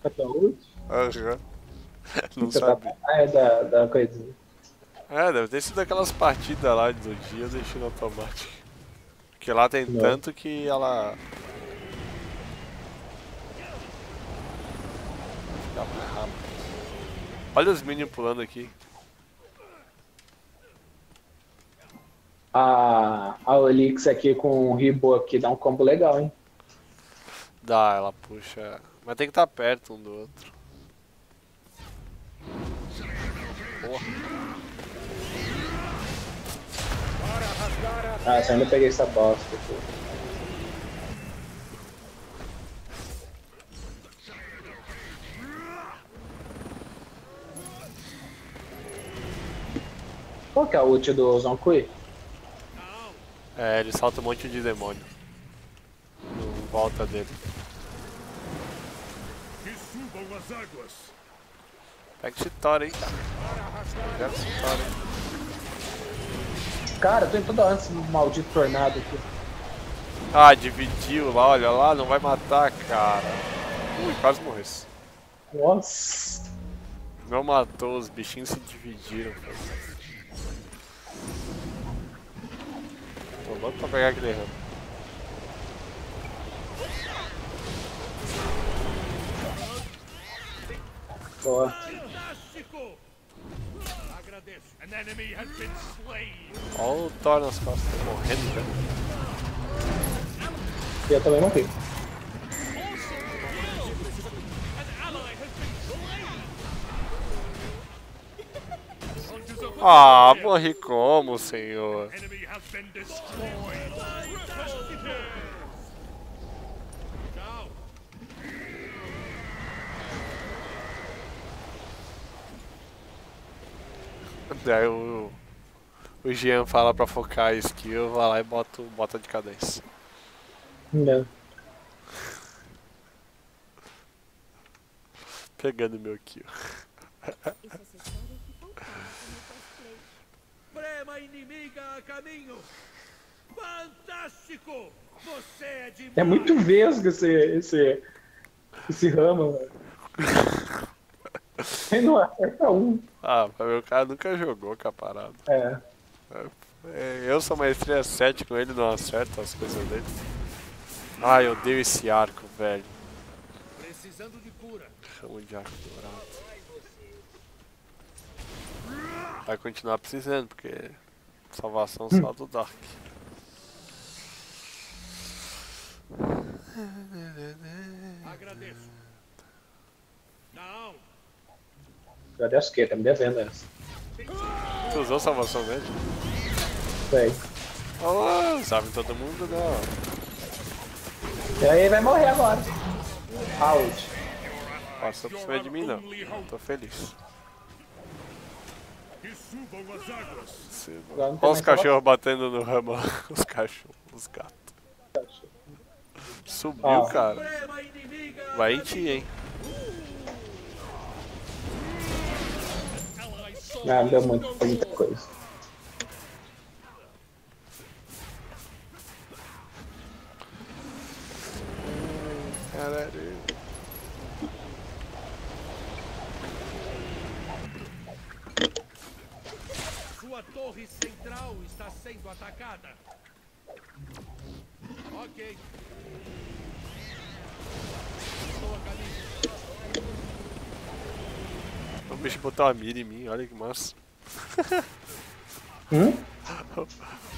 Até ult? Aham. Não Você sabia. é da coisa. É, deve ter sido aquelas partidas lá do dia, eu deixei no automático. Porque lá tem Não. tanto que ela fica mais rápido. Olha os minions pulando aqui. A Olix aqui com o Ribo aqui dá um combo legal, hein? Dá, ela puxa. Mas tem que estar perto um do outro. Porra. Ah, eu ainda peguei essa bosta aqui. Qual que é a ult do Zonkui? É, ele solta um monte de demônio. Em volta dele. Que subam as águas. Pega esse Thor aí, cara. Pega esse Thor aí. Cara, eu tô em toda hora esse maldito tornado aqui. Ah, dividiu lá, olha lá, não vai matar, cara. Ui, quase morreu. Nossa. Não matou, os bichinhos se dividiram. Tô louco pra pegar aquele ramo. Boa. Fantástico! Agradeço. An enemy has been slain. Olha o Thor nas costas, tá morrendo já. E eu também morri. An ally has been slain. Hunters of Ah, morri como, senhor? enemy has been destroyed. Tchau. Daí o Jean fala pra focar a skill, eu vou lá e bota de cadência. Não. Pegando meu kill. Prema inimiga a caminho. Fantástico! Você é demais. É muito vesgo esse ramo, velho. Ele não acerta um. Ah, pra ver, o cara nunca jogou com a parada. É. Eu sou maestria 7 com ele, não acerto as coisas dele. Ai, eu odeio esse arco, velho. Precisando de cura. Ramo de arco dourado. Vai continuar precisando, porque salvação só do Dark. Agradeço. Não. Agradeço o quê? Tá me devendo essa. Tu usou salvação mesmo? Sei. Oh, sabe todo mundo, não. E aí vai morrer agora. Out. Passou por cima de mim, não. Tô feliz. Que subam as águas. Agora não tem Olha os mais cachorros batendo no ramo. Os cachorros, os gatos. Subiu, Ó. cara. Prema inimiga. Vai em ti, hein. Ah, deu muita coisa. Caralho. Sua torre central está sendo atacada. Ok. Estou a caminho. O bicho botou a mira em mim, olha que massa.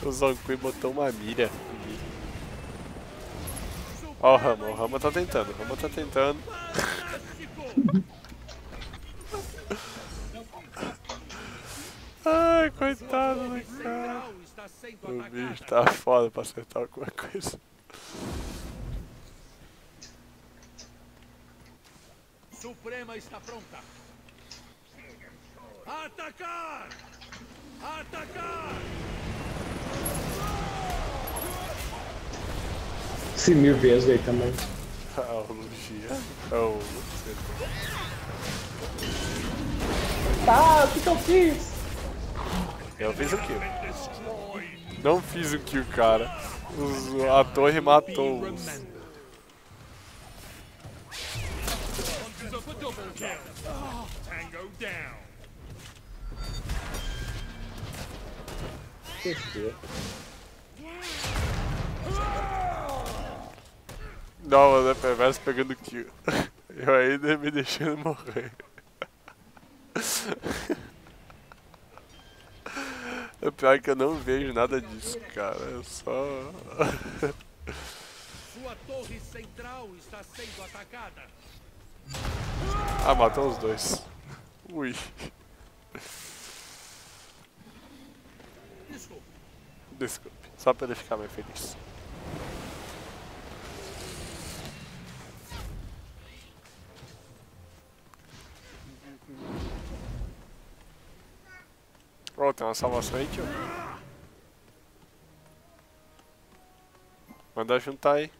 O Zonkui botou uma mira em mim. Ó o Rama tá tentando, o Rama tá tentando. Ai, coitado do cara. Central está sendo O atacada. bicho tá foda pra acertar alguma coisa. Suprema está pronta. Atacar! Atacar! Esse mil vezes aí também. Ah, o Lugia. É o... Tá, o que eu fiz? Eu fiz o kill. Não fiz o kill, cara. A torre matou os... Rise up a double kill. Tango down. Não, mano, é perverso pegando kill. Eu ainda me deixando morrer. O pior é que eu não vejo nada disso, cara. É só. Sua torre central está sendo atacada. Ah, matou os dois. Ui. Desculpe, só pra ele ficar mais feliz. Oh, tem uma salvação aí, tio. Manda juntar aí.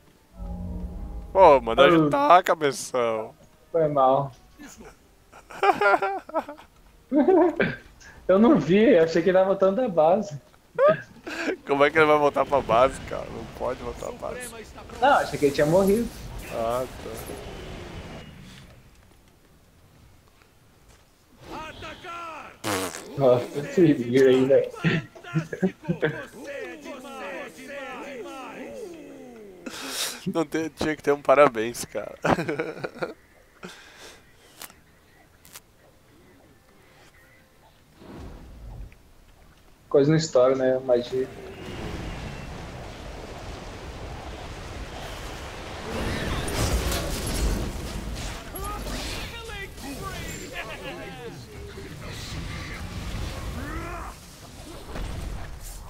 Pô, manda juntar, cabeção. Foi mal. Eu não vi, achei que ele tava voltando da base. Como é que ele vai voltar pra base, cara? Não pode voltar pra base. Não, achei que ele tinha morrido. Ah, tá. Atacar! Nossa, esse vira aí, velho. Fantástico! Você é demais! Não tinha que ter um parabéns, cara. Coisa no história, né? Magia.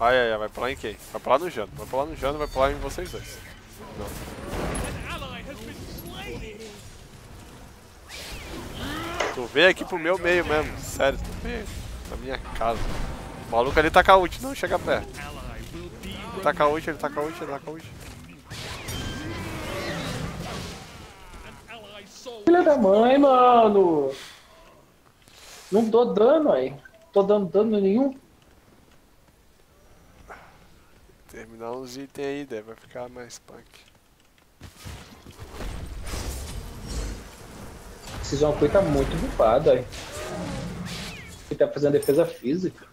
Ai, ai, ai, vai pular em quem? Vai pular no Jano, vai pular no Jano, vai pular em vocês dois. Não. Tu vem aqui pro meu meio mesmo, sério, tu vem na minha casa. O maluco ali taca ult, não chega perto. Ele taca ult, ele taca ult, ele taca ult. Filha da mãe, mano! Não dou dano aí. Tô dando dano nenhum. Terminar uns itens aí, daí vai ficar mais punk. Esse Zonku tá muito bufado aí. Ele tá fazendo defesa física.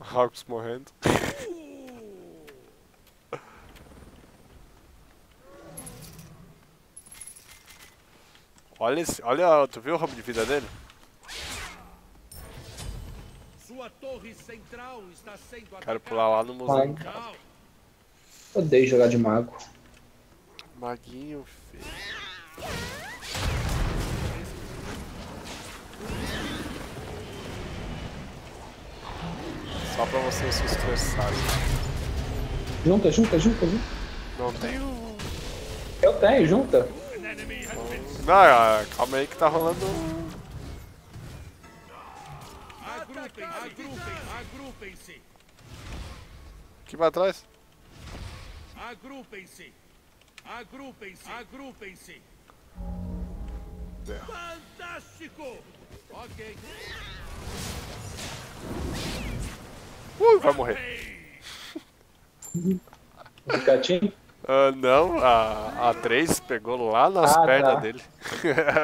Hawks morrendo. Olha esse, olha, tu viu o roubo de vida dele? Sua torre central está sendo atacada. Quero pular lá no museu. Não. Odeio jogar de mago. Maguinho, filho. Só pra você se estressar. Junta, junta, junta, junta. Não tenho. Eu tenho, junta. An enemy has been Não, calma aí que tá rolando. Agrupem-se. Aqui pra trás. Agrupem-se. É. Fantástico! Ok. Vai morrer. Esse gatinho. Ah, não, a 3 pegou lá nas pernas tá. dele.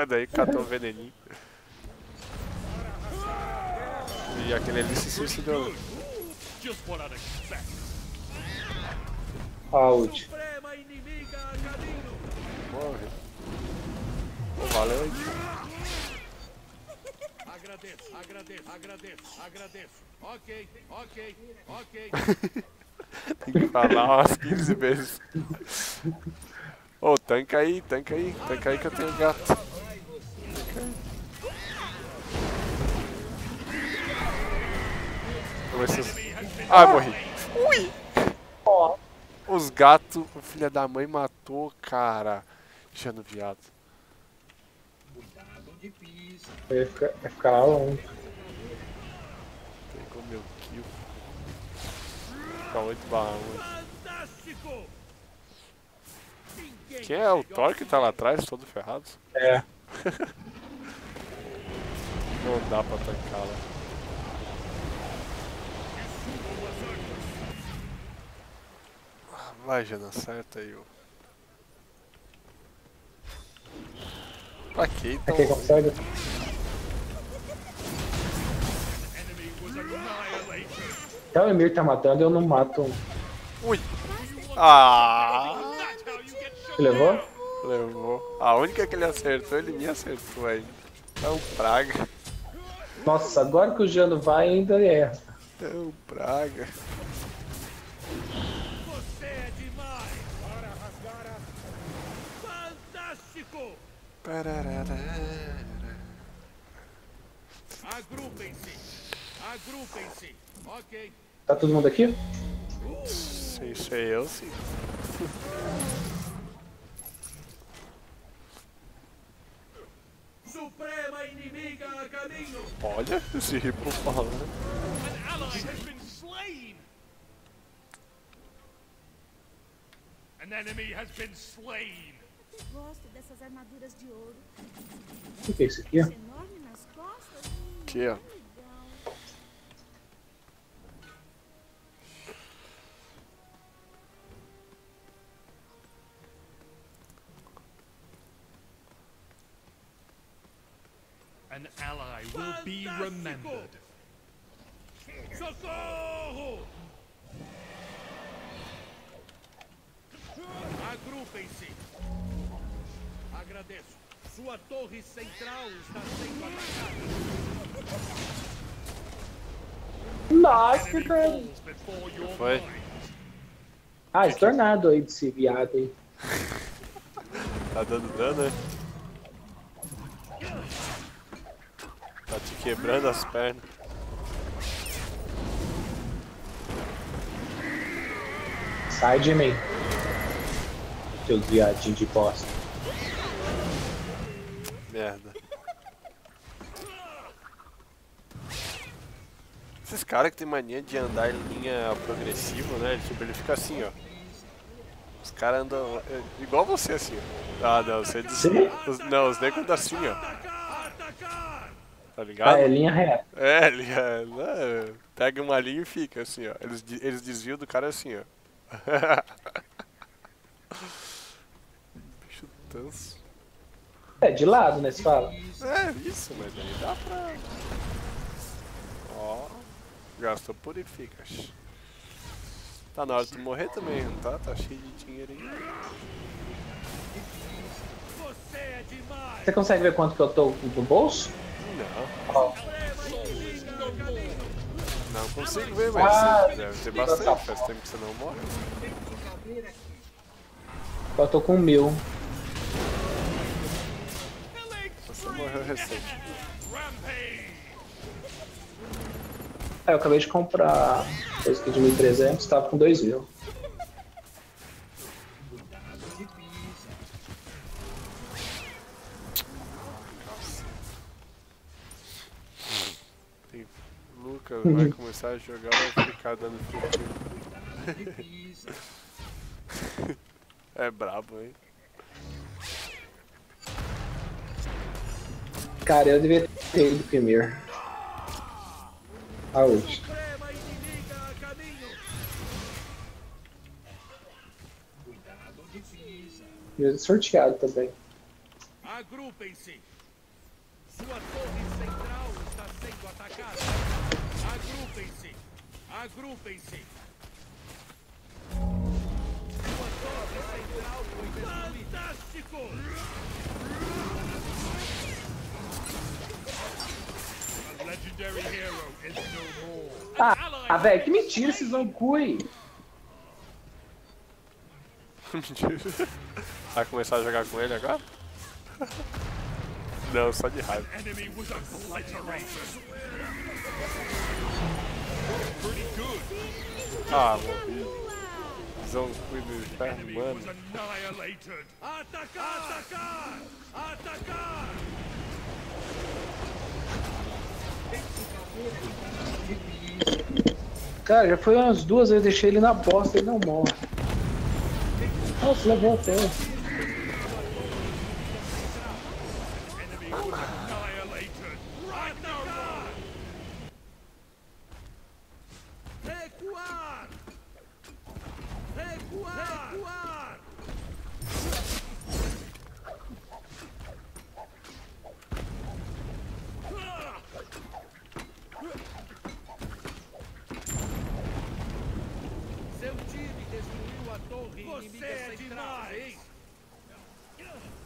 Daí catou o veneninho. E aquele ali se suicidou. Just what I'd expect. Out. Suprema inimiga a caminho. Morre. Pô, valeu. Agradeço. Ok. Tem que falar umas 15 vezes. Ô, tanca aí que eu tenho gato. Ah, morri. Ui! Os gatos, o filho da mãe matou, cara. Deixando viado. Vai ficar lá longe. Pegou meu kill. Fica 8/1. Fantástico! Quem é o Thor que tá lá atrás, todo ferrado? É. Não dá pra tancar lá. Vai, Jana, acerta aí, ó. Pra que então? Quem consegue? Enemy was annihilated. Até o Emir tá matando, eu não mato. Ui! Ah! That's how you get shot. Você levou? Levou. A única que ele acertou, ele me acertou ainda. É um praga. Nossa, agora que o Jano vai, ainda erra. É um praga. Você é demais. Ora, rasgara. Fantástico. Agrupem-se. Agrupem-se. Ok. Tá todo mundo aqui? Sim, sei eu sim. Suprema inimiga a caminho. Olha esse ripo falando. An ally has been slain. An enemy has been slain. Gosto dessas armaduras de ouro. O que é isso aqui? Enorme nas costas. Aqui, ó. Legal. An ally will be remembered. Socorro! Agrupem-se. Agradeço. Sua torre central está sendo atacada. Nossa, Enemy cara. falls before your Foi? mind. Ah, esse tornado aí desse viado aí. Tá dando dano, né? Tá te quebrando as pernas. Sai de mim. Teu viadinho de bosta. Merda. Esses caras que tem mania de andar em linha progressiva, né? Tipo, ele fica assim, ó. Os caras andam igual você, assim, ó. Ah, não, você desvia. Não, os negros andam assim, ó. Atacar! Atacar! Tá ligado? Ah, é linha reta. É, ele pega uma linha e fica assim, ó. Eles desviam do cara assim, ó. Bicho tanso. É, de lado, né? Você fala. É, isso, mas aí dá pra... Ó, gastou purificas. Tá na hora de tu morrer também, não tá? Tá cheio de dinheiro aí. Você é demais! Você consegue ver quanto que eu tô no bolso? Não, Ó, não consigo ver, mas Ah, deve ter bastante. Faz tempo que você não morre. eu tô com 1000. Você morreu recente. Rampage! É, eu acabei de comprar coisa aqui de 1.300, tava com 2.000. Lucas vai começar a jogar, vai ficar dando fio. É brabo, hein? Cara, eu devia ter ido primeiro. Saúde. Suprema inimiga a caminho! E sorteado também. Agrupem-se! Sua torre central está sendo atacada! Agrupem-se! Agrupem-se! Sua torre central foi destruída! Fantástico! A legendary hero is no more! Ah, velho, que mentira esses Zancui. Vai começar a jogar com ele agora? Não, só de raiva. Enemy was obliterated! Pretty good! Ah, morri. Zonfui do inferno, Enemy was mano. annihilated! Atacar! Atacar! Atacar! Cara, já foi umas 2 vezes, deixei ele na bosta, ele não morre. Nossa, levou até. Enemy was annihilated! Right now! Recuar! Recuar! Recuar! Você é demais!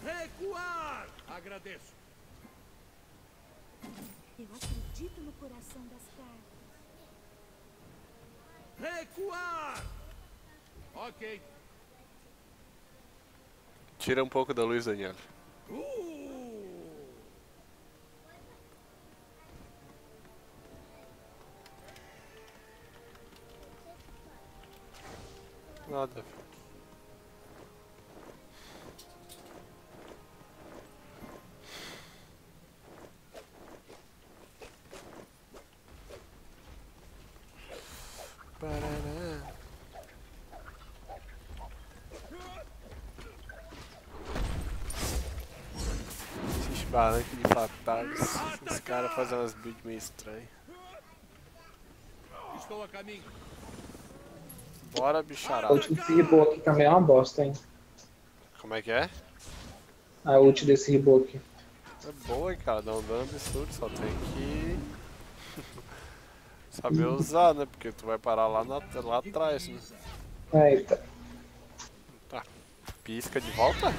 Recuar! Agradeço. Eu acredito no coração das cartas. Recuar! Ok. Tira um pouco da luz, Daniel. Nada. Parará. Esses balanços de fatais. Os caras fazem umas builds meio estranhas. Estou a caminho. Bora, A bicharada. ult desse Ribou aqui também é uma bosta, hein? Como é que é? A ult desse Ribou aqui. É boa, cara. Dá um dano absurdo. Só tem que saber usar, né? Porque tu vai parar lá atrás, né? Eita. Tá. Pisca de volta?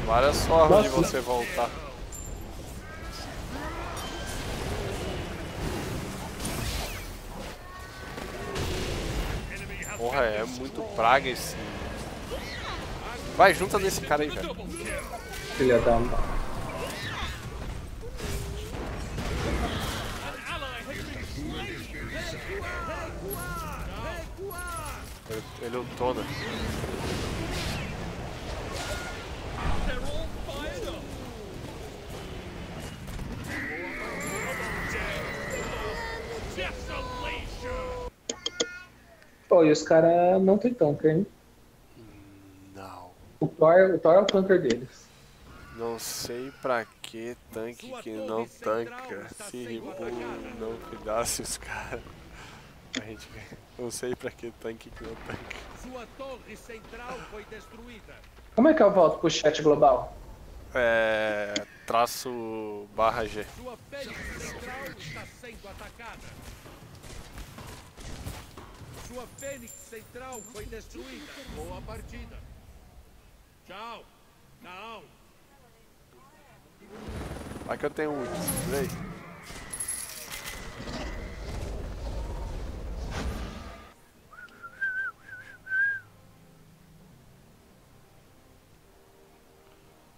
Várias formas de você voltar. Porra, é muito praga esse. Vai, junta nesse cara aí, velho. Filha da... Ele ultou, né? Pô, e os caras não tem tanker, hein? Não. O Thor é o tanker deles. Não sei pra que tanque que não tanca. Se Ribu não cuidasse os caras. A gente não sei pra que tanque que não tanca. Sua torre central foi destruída. Como é que eu volto pro chat global? É. _G. Sua fênix central está sendo atacada. Sua fênix central foi destruída. Boa partida. Tchau. Não. Vai que eu tenho ult. Vem.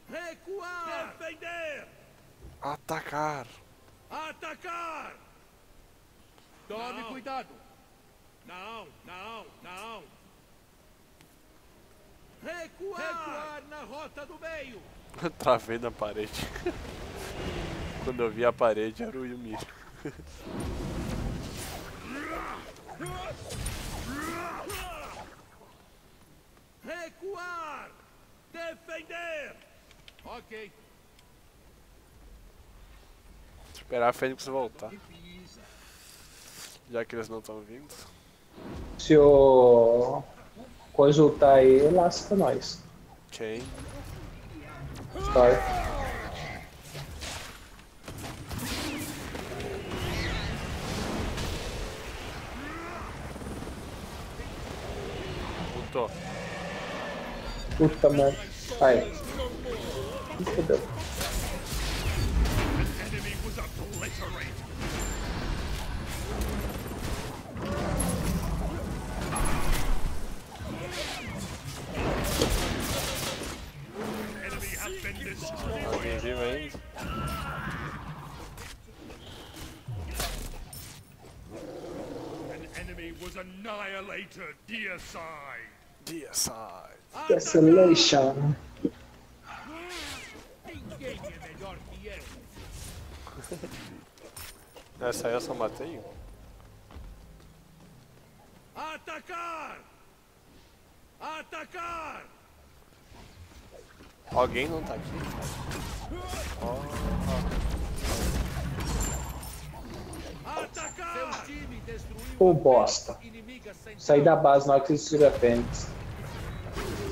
Recuar. Defender. Atacar. Atacar. Tome cuidado. Não, não, não. Recuar. Recuar na rota do meio. Travei na parede. Quando eu vi a parede era o Ymir. Recuar. Defender. Ok. Esperar a Fênix voltar. Já que eles não estão vindo. Se o coisa ultar aí, lasca nós. Quem? Thor. Lutou. Puta merda. Aí. Fodeu. Enemy was obliterated. Enemy has been destroyed. Alguém viu ainda? An enemy was annihilated. Deicide. Deicide. Desolation. Ninguém é melhor que eu. Essa aí eu só matei um. Atacar! Atacar! Alguém não tá aqui? Atacar! Seu time destruiu Ô bosta. inimiga central. Saí da base na hora que eles tiram a Fênix.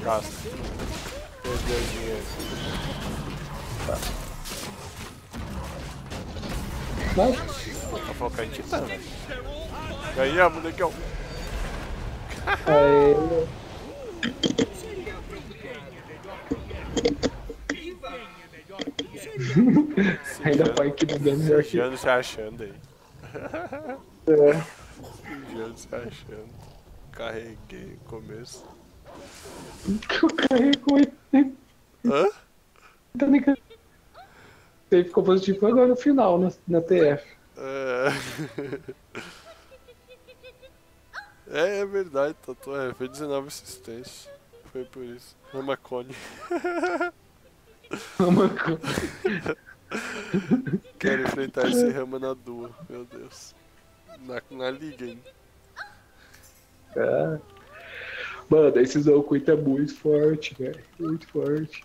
Gasta. Perdeu dinheiro. Vai. Tá falando que a gente tá, velho. Ganhamos, negão. Aê. Ainda pai que não é melhor que Jano se achando aí. é. Jano se achando. Carreguei no começo. Que eu carrego Hã? Ele ficou positivo agora no final, na TF. É verdade, Tatu. Foi 19 assistências. Foi por isso. Ramacone. Quero enfrentar esse Rama na Dua, meu Deus. Na liga ainda. É. Mano, esse Zoukuin tá muito forte, velho. Muito forte.